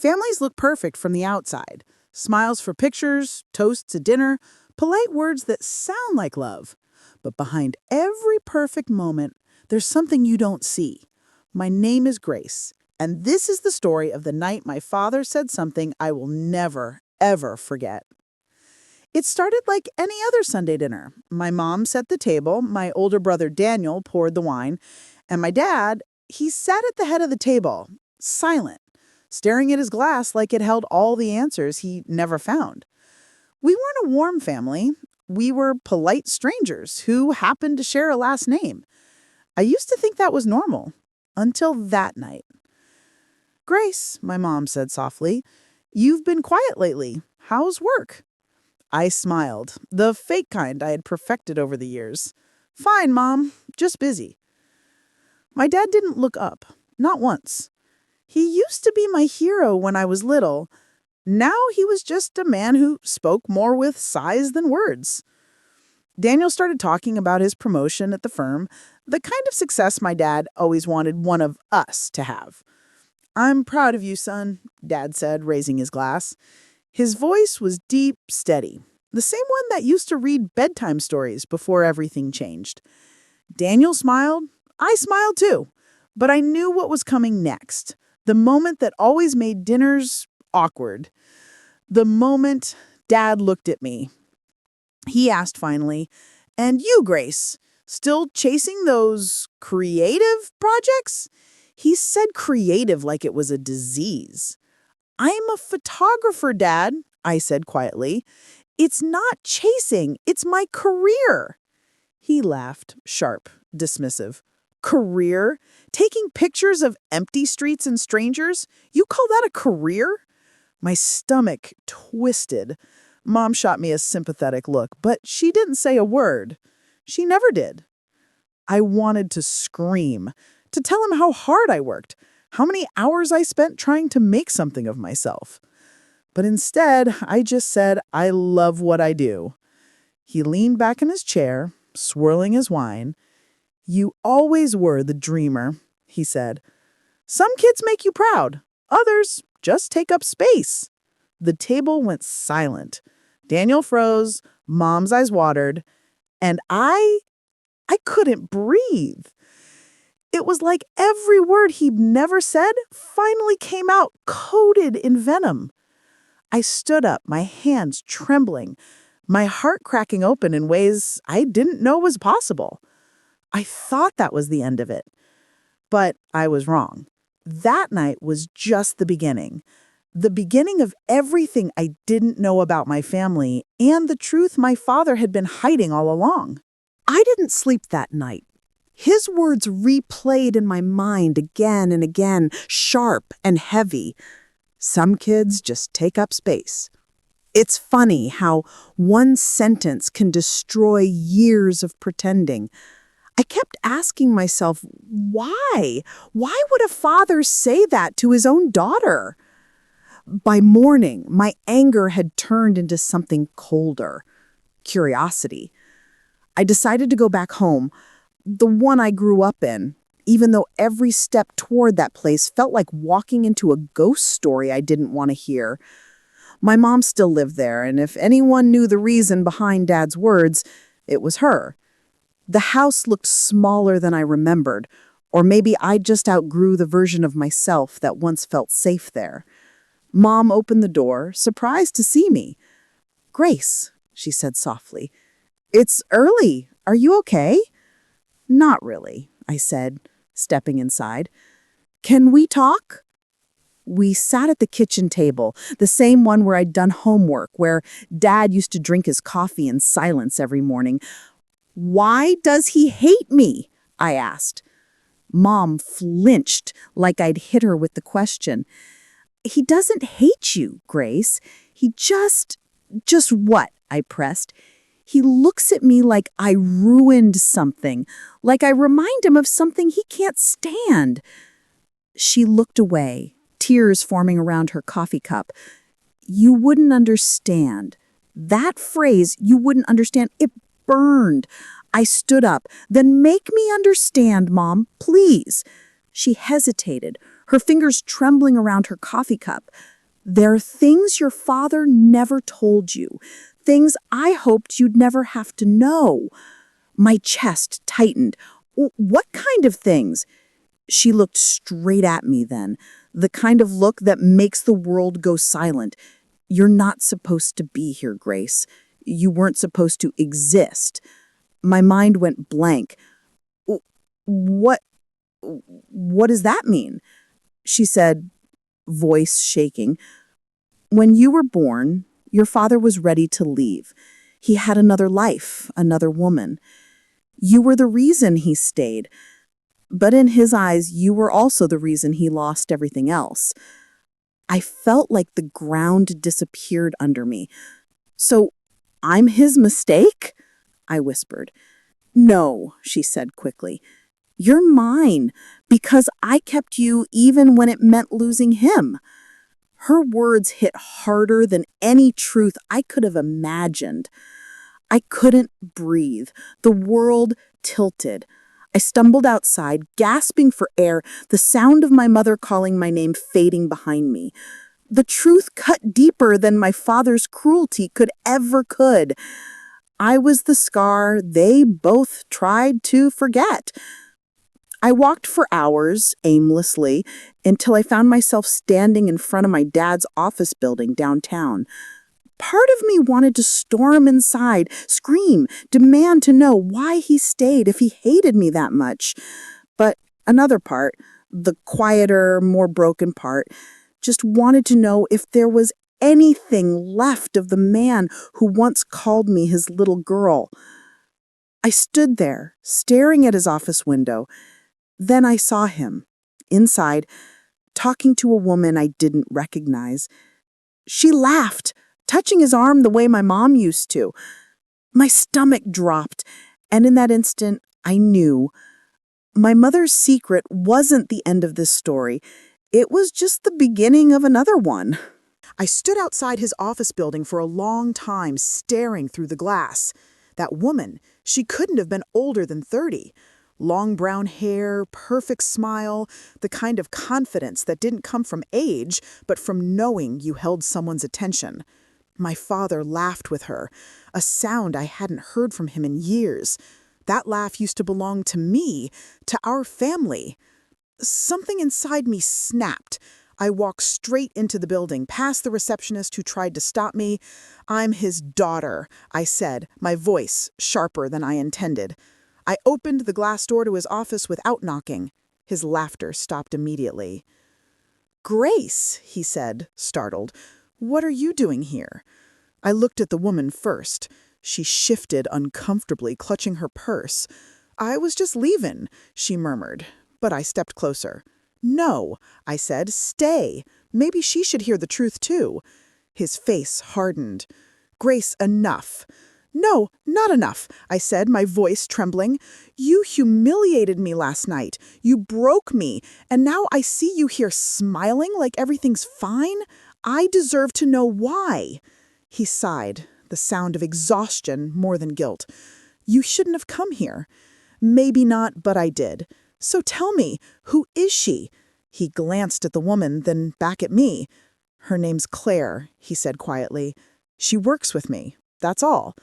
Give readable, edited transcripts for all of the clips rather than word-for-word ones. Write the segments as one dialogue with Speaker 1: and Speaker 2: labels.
Speaker 1: Families look perfect from the outside. Smiles for pictures, toasts at dinner, polite words that sound like love. But behind every perfect moment, there's something you don't see. My name is Grace, and this is the story of the night my father said something I will never, ever forget. It started like any other Sunday dinner. My mom set the table, my older brother Daniel poured the wine, and my dad, he sat at the head of the table, silent, staring at his glass like it held all the answers he never found. We weren't a warm family. We were polite strangers who happened to share a last name. I used to think that was normal, until that night. "Grace," my mom said softly, "you've been quiet lately. How's work?" I smiled, the fake kind I had perfected over the years. "Fine, Mom, just busy." My dad didn't look up, not once. He used to be my hero when I was little. Now he was just a man who spoke more with sighs than words. Daniel started talking about his promotion at the firm, the kind of success my dad always wanted one of us to have. "I'm proud of you, son," Dad said, raising his glass. His voice was deep, steady, the same one that used to read bedtime stories before everything changed. Daniel smiled. I smiled too, but I knew what was coming next. The moment that always made dinners awkward. The moment Dad looked at me. He asked finally, "And you, Grace, still chasing those creative projects?" He said creative like it was a disease. "I'm a photographer, Dad," I said quietly. "It's not chasing, it's my career." He laughed, sharp, dismissive. "Career? Taking pictures of empty streets and strangers? You call that a career?" My stomach twisted. Mom shot me a sympathetic look, but she didn't say a word. She never did. I wanted to scream, to tell him how hard I worked, how many hours I spent trying to make something of myself. But instead, I just said, "I love what I do." He leaned back in his chair, swirling his wine. "You always were the dreamer," he said. "Some kids make you proud. Others just take up space." The table went silent. Daniel froze, Mom's eyes watered, and I couldn't breathe. It was like every word he'd never said finally came out coated in venom. I stood up, my hands trembling, my heart cracking open in ways I didn't know was possible. I thought that was the end of it, but I was wrong. That night was just the beginning of everything I didn't know about my family and the truth my father had been hiding all along. I didn't sleep that night. His words replayed in my mind again and again, sharp and heavy. Some kids just take up space. It's funny how one sentence can destroy years of pretending. I kept asking myself, why? Why would a father say that to his own daughter? By morning, my anger had turned into something colder, curiosity. I decided to go back home, the one I grew up in, even though every step toward that place felt like walking into a ghost story I didn't want to hear. My mom still lived there, and if anyone knew the reason behind Dad's words, it was her. The house looked smaller than I remembered, or maybe I just outgrew the version of myself that once felt safe there. Mom opened the door, surprised to see me. "Grace," she said softly, "it's early. Are you okay?" "Not really," I said, stepping inside. "Can we talk?" We sat at the kitchen table, the same one where I'd done homework, where Dad used to drink his coffee in silence every morning. "Why does he hate me?" I asked. Mom flinched like I'd hit her with the question. "He doesn't hate you, Grace. He just what?" I pressed. "He looks at me like I ruined something, like I remind him of something he can't stand." She looked away, tears forming around her coffee cup. "You wouldn't understand." That phrase, "you wouldn't understand," it burned. I stood up. "Then make me understand, Mom, please." She hesitated,
Speaker 2: her fingers trembling around her coffee cup. "There are things your father never told you, things I hoped you'd never have to know." My chest tightened. What kind of things?" She looked straight at me then, the kind of look that makes the world go silent. "You're not supposed to be here, Grace. You weren't supposed to exist." My mind went blank. "W- What what does that mean?" She said, voice shaking. "When you were born, your father was ready to leave. He had another life, another woman. You were the reason he stayed. But in his eyes, you were also the reason he lost everything else." I felt like the ground disappeared under me. "So I'm his mistake?" I whispered. "No," she said quickly. "You're mine, because I kept you even when it meant losing him." Her words hit harder than any truth I could have imagined. I couldn't breathe. The world tilted. I stumbled outside, gasping for air, the sound of my mother calling my name fading behind me. The truth cut deeper than my father's cruelty could. I was the scar they both tried to forget. I walked for hours, aimlessly, until I found myself standing in front of my dad's office building downtown. Part of me wanted to storm inside, scream, demand to know why he stayed if he hated me that much. But another part, the quieter, more broken part, just wanted to know if there was anything left of the man who once called me his little girl. I stood there, staring at his office window. Then I saw him, inside, talking to a woman I didn't recognize. She laughed, touching his arm the way my mom used to. My stomach dropped, and in that instant, I knew. My mother's secret wasn't the end of this story. It was just the beginning of another one.
Speaker 1: I stood outside his office building for a long time, staring through the glass. That woman, she couldn't have been older than 30. Long brown hair, perfect smile, the kind of confidence that didn't come from age, but from knowing you held someone's attention. My father laughed with her, a sound I hadn't heard from him in years. That laugh used to belong to me, to our family. Something inside me snapped. I walked straight into the building, past the receptionist who tried to stop me. "I'm his daughter," I said, my voice sharper than I intended. I opened the glass door to his office without knocking. His laughter stopped immediately. "Grace," he said, startled, "what are you doing here?" I looked at the woman first. She shifted uncomfortably, clutching her purse. "I was just leaving," she murmured, but I stepped closer. "No," I said, "stay. Maybe she should hear the truth too." His face hardened. "Grace, enough." "No, not enough," I said, my voice trembling. "You humiliated me last night. You broke me, and now I see you here smiling like everything's fine. I deserve to know why." He sighed, the sound of exhaustion more than guilt. "You shouldn't have come here." "Maybe not, but I did. So tell me, who is she?" He glanced at the woman, then back at me. "Her name's Claire," he said quietly. "She works with me. That's all."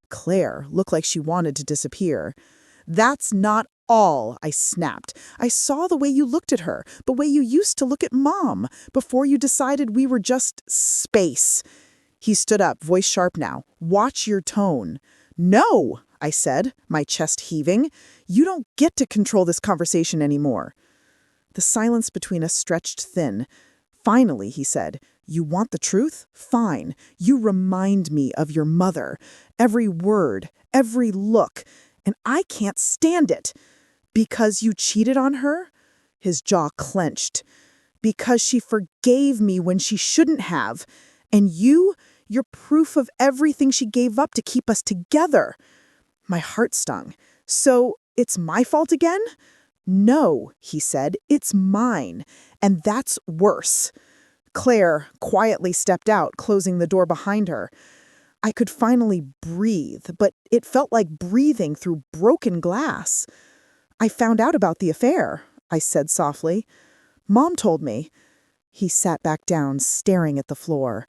Speaker 1: Claire looked like she wanted to disappear. "That's not all," I snapped. "I saw the way you looked at her, the way you used to look at Mom, before you decided we were just space." He stood up, voice sharp now. "Watch your tone." "No," I said, my chest heaving. "You don't get to control this conversation anymore." The silence between us stretched thin. "Finally," he said, "you want the truth? Fine. You remind me of your mother. Every word, every look. And I can't stand it." "Because you cheated on her?" His jaw clenched. "Because she forgave me when she shouldn't have. And you're proof of everything she gave up to keep us together." My heart stung. "So it's my fault again?" "No," he said, "it's mine. And that's worse." Claire quietly stepped out, closing the door behind her. I could finally breathe, but it felt like breathing through broken glass. "I found out about the affair," I said softly. Mom told me. He sat back down, staring at the floor.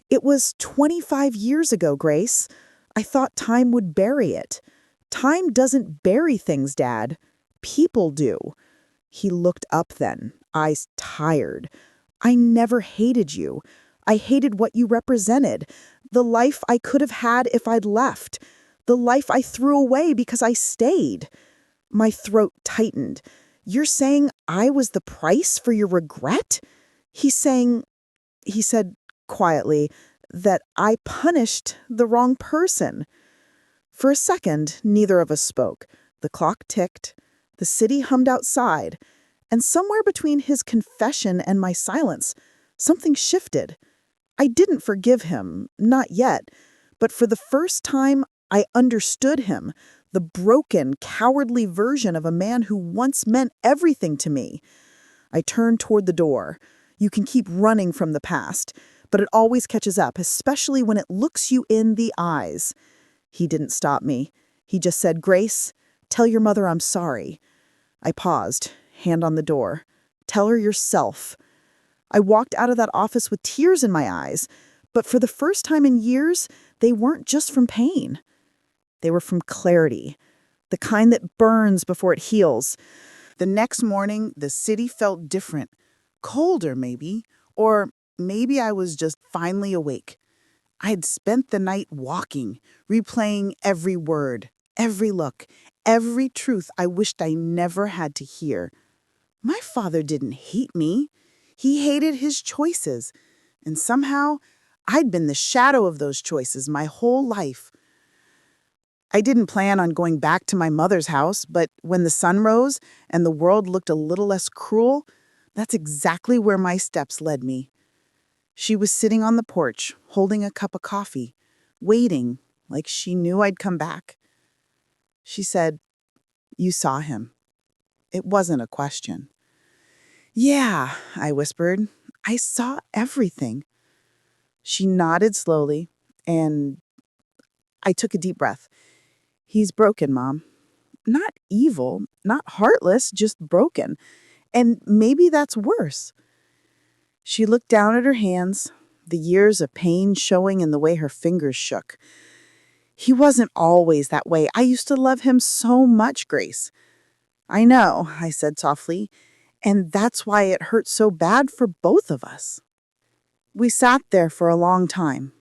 Speaker 1: It was 25 years ago, Grace. I thought time would bury it. Time doesn't bury things, Dad. People do. He looked up then, eyes tired. I never hated you. I hated what you represented. The life I could have had if I'd left. The life I threw away because I stayed. My throat tightened. You're saying I was the price for your regret? He's saying, he said quietly, that I punished the wrong person. For a second, neither of us spoke. The clock ticked. The city hummed outside. And somewhere between his confession and my silence, something shifted. I didn't forgive him, not yet, but for the first time, I understood him, the broken, cowardly version of a man who once meant everything to me. I turned toward the door. You can keep running from the past, but it always catches up, especially when it looks you in the eyes. He didn't stop me. He just said, Grace, tell your mother I'm sorry. I paused, hand on the door. Tell her yourself. I walked out of that office with tears in my eyes, but for the first time in years, they weren't just from pain. They were from clarity, the kind that burns before it heals. The next morning, the city felt different. Colder, maybe. Or maybe I was just finally awake. I had spent the night walking, replaying every word, every look, every truth I wished I never had to hear. My father didn't hate me. He hated his choices. And somehow, I'd been the shadow of those choices my whole life. I didn't plan on going back to my mother's house, but when the sun rose and the world looked a little less cruel, that's exactly where my steps led me. She was sitting on the porch, holding a cup of coffee, waiting, like she knew I'd come back. She said, You saw him. It wasn't a question. Yeah, I whispered. I saw everything. She nodded slowly, and I took a deep breath. He's broken, Mom. Not evil, not heartless, just broken. And maybe that's worse. She looked down at her hands, the years of pain showing in the way her fingers shook. He wasn't always that way. I used to love him so much, Grace. I know, I said softly, and that's why it hurt so bad for both of us. We sat there for a long time,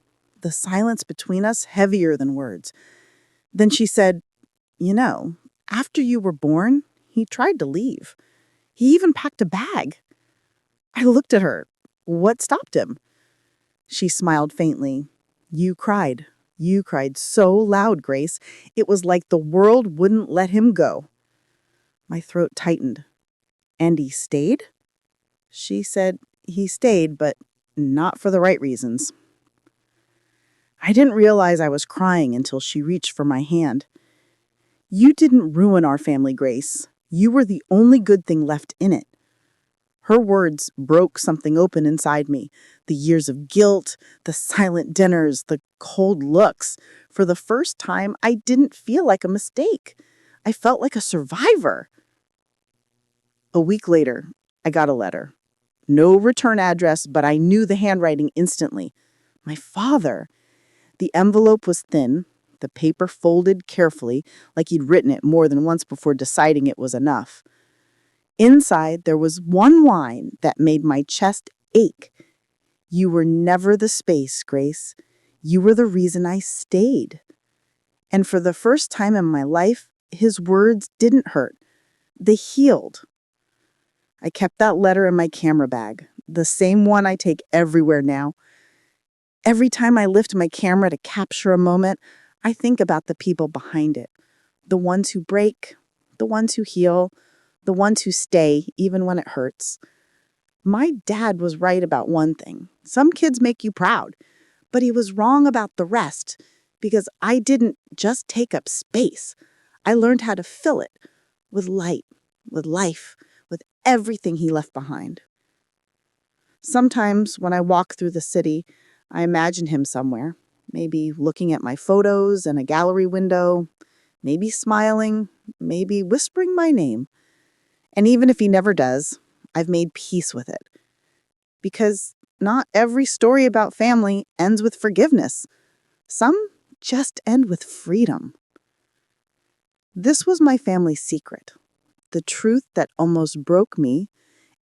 Speaker 1: the silence between us heavier than words. Then she said, You know, after you were born, he tried to leave. He even packed a bag. I looked at her. What stopped him? She smiled faintly. You cried. You cried so loud, Grace. It was like the world wouldn't let him go. My throat tightened. And he stayed? She said he stayed, but not for the right reasons. I didn't realize I was crying until she reached for my hand. You didn't ruin our family, Grace. You were the only good thing left in it. Her words broke something open inside me. The years of guilt, the silent dinners, the cold looks. For the first time, I didn't feel like a mistake. I felt like a survivor. A week later, I got a letter. No return address, but I knew the handwriting instantly. My father. The envelope was thin, the paper folded carefully, like he'd written it more than once before deciding it was enough. Inside, there was one line that made my chest ache. You were never the space, Grace. You were the reason I stayed. And for the first time in my life, his words didn't hurt. They healed. I kept that letter in my camera bag, the same one I take everywhere now. Every time I lift my camera to capture a moment, I think about the people behind it. The ones who break, the ones who heal, the ones who stay even when it hurts. My dad was right about one thing. Some kids make you proud, but he was wrong about the rest because I didn't just take up space. I learned how to fill it with light, with life, with everything he left behind. Sometimes when I walk through the city, I imagine him somewhere, maybe looking at my photos in a gallery window, maybe smiling, maybe whispering my name. And even if he never does, I've made peace with it. Because not every story about family ends with forgiveness. Some just end with freedom. This was my family's secret, the truth that almost broke me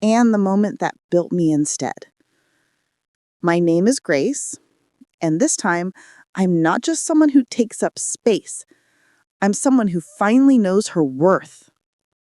Speaker 1: and the moment that built me instead. My name is Grace, and this time, I'm not just someone who takes up space. I'm someone who finally knows her worth.